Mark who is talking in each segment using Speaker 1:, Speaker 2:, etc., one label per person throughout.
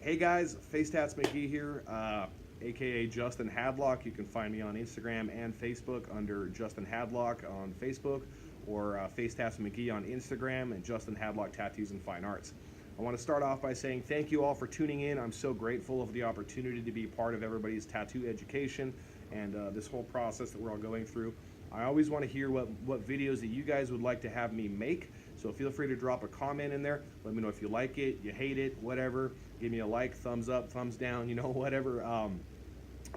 Speaker 1: Hey guys, Facetats McGee here, aka Justin Hadlock. You can find me on Instagram and Facebook under Justin Hadlock on Facebook, or Facetats McGee on Instagram, and Justin Hadlock Tattoos and Fine Arts. I want to start off by saying thank you all for tuning in. I'm so grateful of the opportunity to be part of everybody's tattoo education and this whole process that we're all going through. I always want to hear what videos that you guys would like to have me make. So feel free to drop a comment in there. Let me know if you like it, you hate it, whatever. Give me a like, thumbs up, thumbs down, whatever.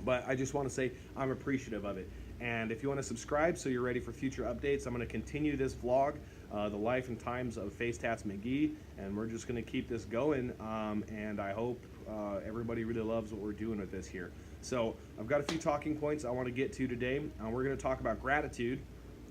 Speaker 1: But I just want to say I'm appreciative of it. And if you want to subscribe so you're ready for future updates, I'm going to continue this vlog, the life and times of Facetats McGee, and we're just going to keep this going. And I hope everybody really loves what we're doing with this here. So I've got a few talking points I want to get to today. We're going to talk about gratitude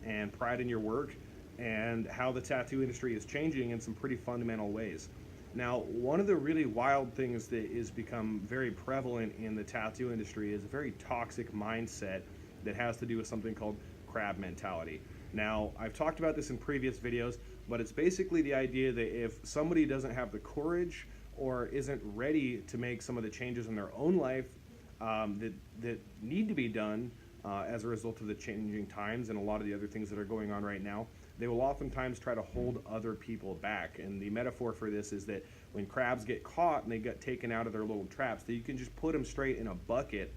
Speaker 1: and pride in your work, and how the tattoo industry is changing in some pretty fundamental ways. Now, one of the really wild things that is become very prevalent in the tattoo industry is a very toxic mindset that has to do with something called crab mentality. Now, I've talked about this in previous videos, but it's basically the idea that if somebody doesn't have the courage or isn't ready to make some of the changes in their own life that need to be done as a result of the changing times and a lot of the other things that are going on right now, they will oftentimes try to hold other people back. And the metaphor for this is that when crabs get caught and they get taken out of their little traps, that you can just put them straight in a bucket,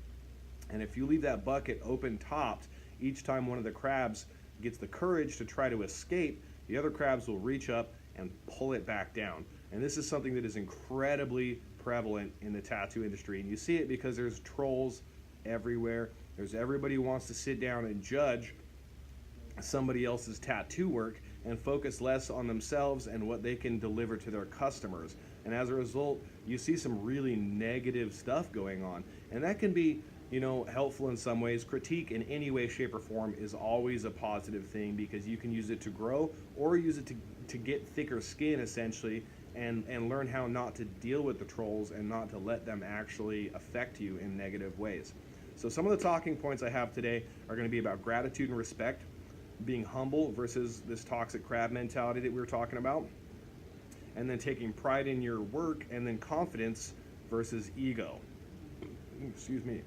Speaker 1: and if you leave that bucket open topped, each time one of the crabs gets the courage to try to escape, the other crabs will reach up and pull it back down. And this is something that is incredibly prevalent in the tattoo industry, and you see it because there's trolls everywhere. There's everybody who wants to sit down and judge somebody else's tattoo work and focus less on themselves and what they can deliver to their customers. And as a result, you see some really negative stuff going on. And that can be, helpful in some ways. Critique in any way, shape, or form is always a positive thing, because you can use it to grow or use it to get thicker skin, essentially, and learn how not to deal with the trolls and not to let them actually affect you in negative ways. So some of the talking points I have today are going to be about gratitude and respect, being humble versus this toxic crab mentality that we were talking about, and then taking pride in your work, and then confidence versus ego. Excuse me.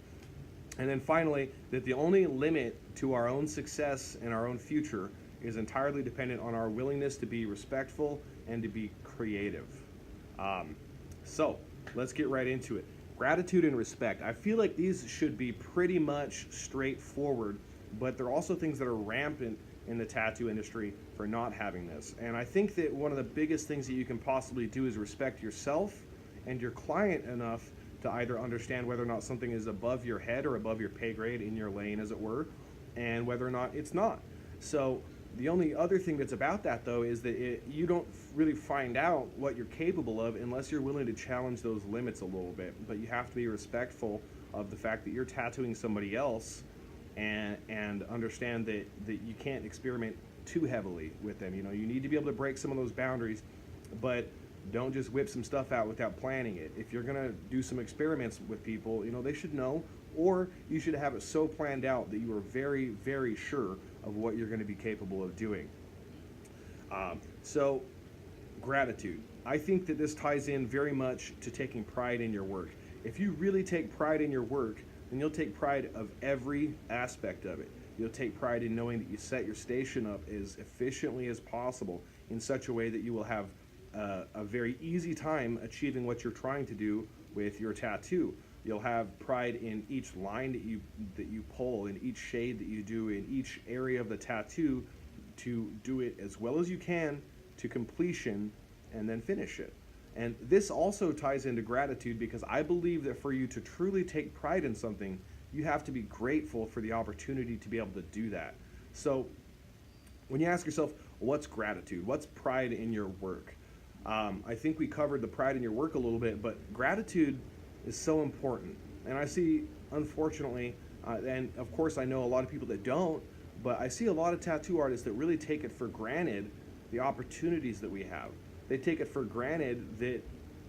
Speaker 1: And then finally, that the only limit to our own success and our own future is entirely dependent on our willingness to be respectful and to be creative. So let's get right into it. Gratitude and respect. I feel like these should be pretty much straightforward, but they're also things that are rampant in the tattoo industry for not having this. And I think that one of the biggest things that you can possibly do is respect yourself and your client enough to either understand whether or not something is above your head or above your pay grade, in your lane, as it were, and whether or not it's not. So the only other thing that's about that, though, is that you don't really find out what you're capable of unless you're willing to challenge those limits a little bit. But you have to be respectful of the fact that you're tattooing somebody else, and understand that you can't experiment too heavily with them. You need to be able to break some of those boundaries, but don't just whip some stuff out without planning it. If you're gonna do some experiments with people, they should know, or you should have it so planned out that you are very, very sure of what you're gonna be capable of doing. So gratitude. I think that this ties in very much to taking pride in your work. If you really take pride in your work, then you'll take pride of every aspect of it. You'll take pride in knowing that you set your station up as efficiently as possible in such a way that you will have a very easy time achieving what you're trying to do with your tattoo. You'll have pride in each line that you pull, in each shade that you do, in each area of the tattoo, to do it as well as you can to completion and then finish it. And this also ties into gratitude, because I believe that for you to truly take pride in something, you have to be grateful for the opportunity to be able to do that. So when you ask yourself, what's gratitude? What's pride in your work? I think we covered the pride in your work a little bit, but gratitude is so important. And I see, unfortunately, and of course I know a lot of people that don't, but I see a lot of tattoo artists that really take it for granted, the opportunities that we have. They take it for granted that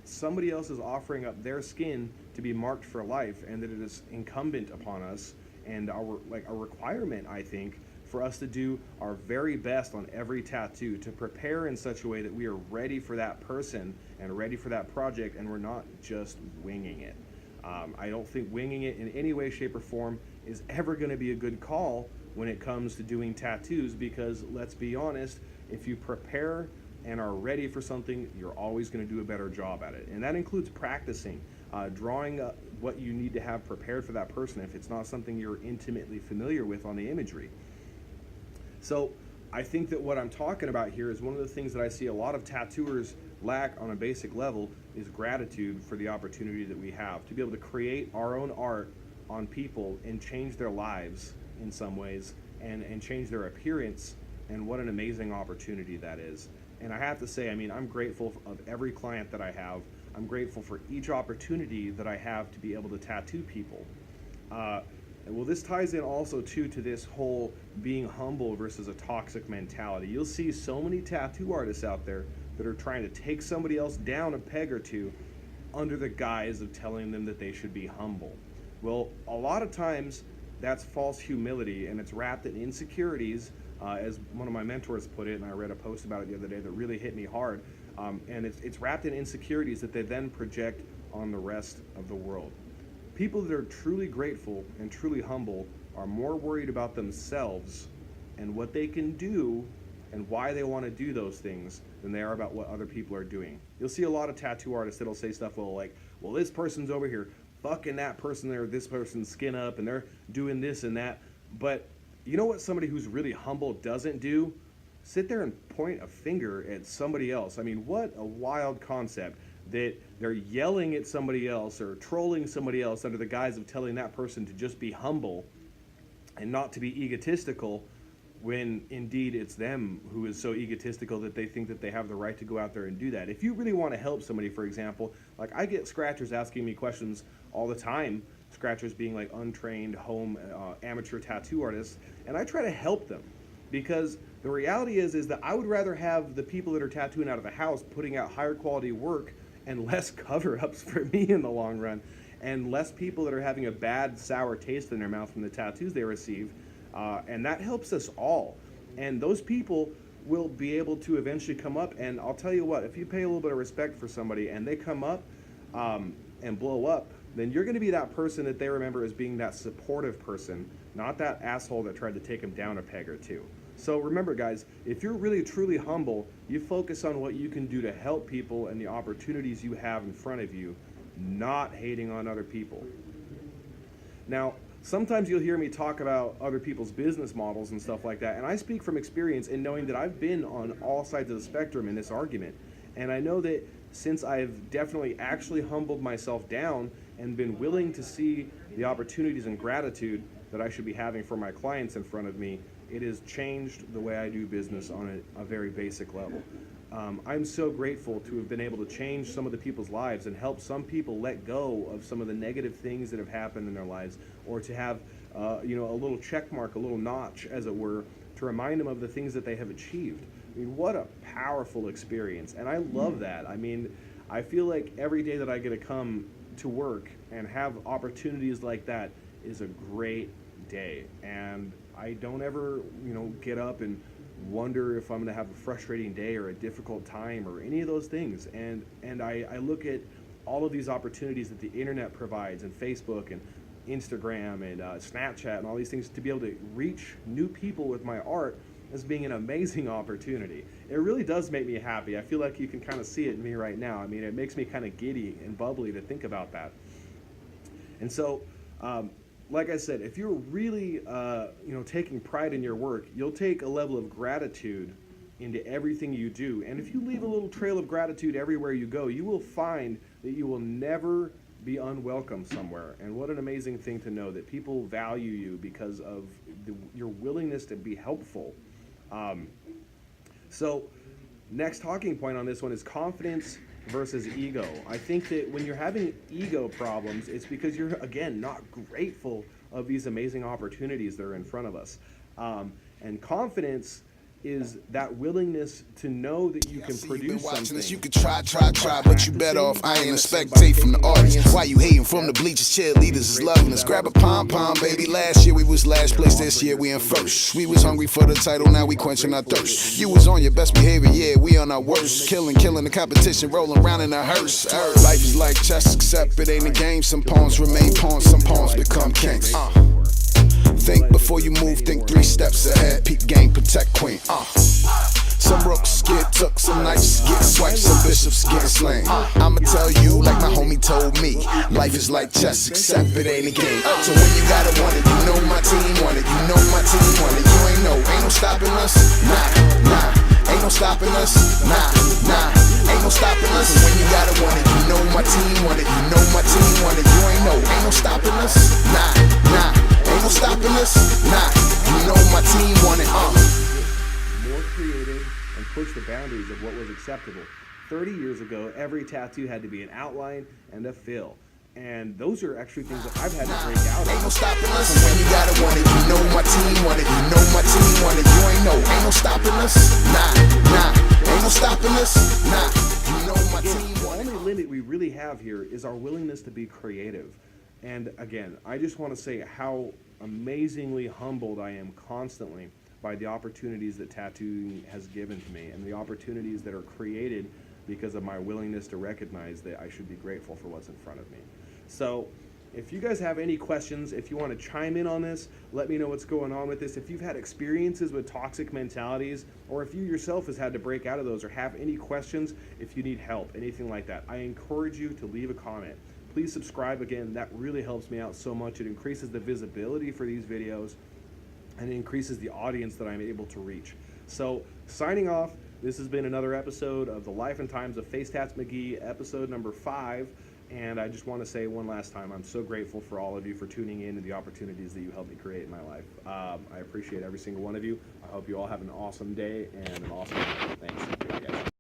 Speaker 1: somebody else is offering up their skin to be marked for life, and that it is incumbent upon us and a requirement, I think, for us to do our very best on every tattoo, to prepare in such a way that we are ready for that person and ready for that project, and we're not just winging it. I don't think winging it in any way, shape, or form is ever going to be a good call when it comes to doing tattoos, because let's be honest, if you prepare and are ready for something, you're always going to do a better job at it. And that includes practicing, drawing what you need to have prepared for that person if it's not something you're intimately familiar with on the imagery. So I think that what I'm talking about here is one of the things that I see a lot of tattooers lack on a basic level is gratitude for the opportunity that we have to be able to create our own art on people and change their lives in some ways, and change their appearance. And what an amazing opportunity that is. And I have to say, I mean, I'm grateful of every client that I have. I'm grateful for each opportunity that I have to be able to tattoo people. Well, this ties in also too to this whole being humble versus a toxic mentality. You'll see so many tattoo artists out there that are trying to take somebody else down a peg or two under the guise of telling them that they should be humble. Well, a lot of times that's false humility, and it's wrapped in insecurities, as one of my mentors put it, and I read a post about it the other day that really hit me hard. And it's wrapped in insecurities that they then project on the rest of the world. People that are truly grateful and truly humble are more worried about themselves and what they can do and why they want to do those things than they are about what other people are doing. You'll see a lot of tattoo artists that'll say stuff like, well, this person's over here fucking that person there, this person's skin up, and they're doing this and that. But you know what somebody who's really humble doesn't do? Sit there and point a finger at somebody else. I mean, what a wild concept that they're yelling at somebody else or trolling somebody else under the guise of telling that person to just be humble and not to be egotistical, when indeed it's them who is so egotistical that they think that they have the right to go out there and do that. If you really want to help somebody, for example, like I get scratchers asking me questions all the time, scratchers being like untrained home amateur tattoo artists, and I try to help them, because the reality is that I would rather have the people that are tattooing out of the house putting out higher quality work and less cover-ups for me in the long run, and less people that are having a bad sour taste in their mouth from the tattoos they receive. And that helps us all. And those people will be able to eventually come up, and I'll tell you what, if you pay a little bit of respect for somebody and they come up and blow up, then you're going to be that person that they remember as being that supportive person, not that asshole that tried to take them down a peg or two. So remember, guys, if you're really truly humble, you focus on what you can do to help people and the opportunities you have in front of you, not hating on other people. Now, sometimes you'll hear me talk about other people's business models and stuff like that, and I speak from experience in knowing that I've been on all sides of the spectrum in this argument. And I know that since I've definitely actually humbled myself down and been willing to see the opportunities and gratitude that I should be having for my clients in front of me, it has changed the way I do business on a very basic level. I'm so grateful to have been able to change some of the people's lives and help some people let go of some of the negative things that have happened in their lives, or to have a little check mark, a little notch, as it were, to remind them of the things that they have achieved. I mean, what a powerful experience, and I love that. I mean, I feel like every day that I get to come to work and have opportunities like that is a great day, and I don't ever, get up and wonder if I'm going to have a frustrating day or a difficult time or any of those things. And I look at all of these opportunities that the internet provides, and Facebook and Instagram and Snapchat and all these things, to be able to reach new people with my art as being an amazing opportunity. It really does make me happy. I feel like you can kind of see it in me right now. I mean, it makes me kind of giddy and bubbly to think about that. And so, like I said, if you're really, taking pride in your work, you'll take a level of gratitude into everything you do. And if you leave a little trail of gratitude everywhere you go, you will find that you will never be unwelcome somewhere. And what an amazing thing to know that people value you because of your willingness to be helpful. So next talking point on this one is confidence versus ego. I think that when you're having ego problems, it's because you're, again, not grateful of these amazing opportunities that are in front of us. And confidence is that willingness to know that you can produce something.
Speaker 2: You could try, but you better off I ain't a spectate from the audience. Why you hating from the bleachers? Cheerleaders is loving us. Grab a pom-pom, baby. Last year we was last place, this year we in first. We was hungry for the title, now we quenching our thirst. You was on your best behavior, yeah, we on our worst. Killing the competition, rolling around in a hearse. Life is like chess, except it ain't a game. Some pawns remain pawns, some pawns become kings. Think before you move, think 3 steps ahead. Peep game, protect queen. Some rooks get took, some knights get swiped, some bishops get slain. I'ma tell you like my homie told me, life is like chess, except it ain't a game. So when you gotta want it, you know my team want it. You know my team want it. You ain't no stopping us. Nah, ain't no stopping us. Nah, ain't no stopping us. And when you gotta want it, you know my team want it. You know my team want it. You ain't no stopping us. Nah, ain't no stopping us. Nah, you know my team want it.
Speaker 1: More creative and push the boundaries of what was acceptable. 30 years ago, every tattoo had to be an outline and a fill. And those are actually things that I've had to break out of.
Speaker 2: Ain't no stopping us. And when you gotta want it, you know my team want it. You know my team want it. You ain't no stopping us. Nah, ain't no stopping us. Nah, you know my team want it.
Speaker 1: The only limit we really have here is our willingness to be creative. And again, I just want to say how amazingly humbled I am constantly by the opportunities that tattooing has given to me and the opportunities that are created because of my willingness to recognize that I should be grateful for what's in front of me. So if you guys have any questions, if you want to chime in on this, let me know what's going on with this. If you've had experiences with toxic mentalities, or if you yourself has had to break out of those, or have any questions, if you need help, anything like that, I encourage you to leave a comment. Please subscribe. Again, that really helps me out so much. It increases the visibility for these videos, and it increases the audience that I'm able to reach. So, signing off, this has been another episode of The Life and Times of Facetats McGee, episode number 5. And I just want to say one last time, I'm so grateful for all of you for tuning in and the opportunities that you helped me create in my life. I appreciate every single one of you. I hope you all have an awesome day and an awesome night. Thanks.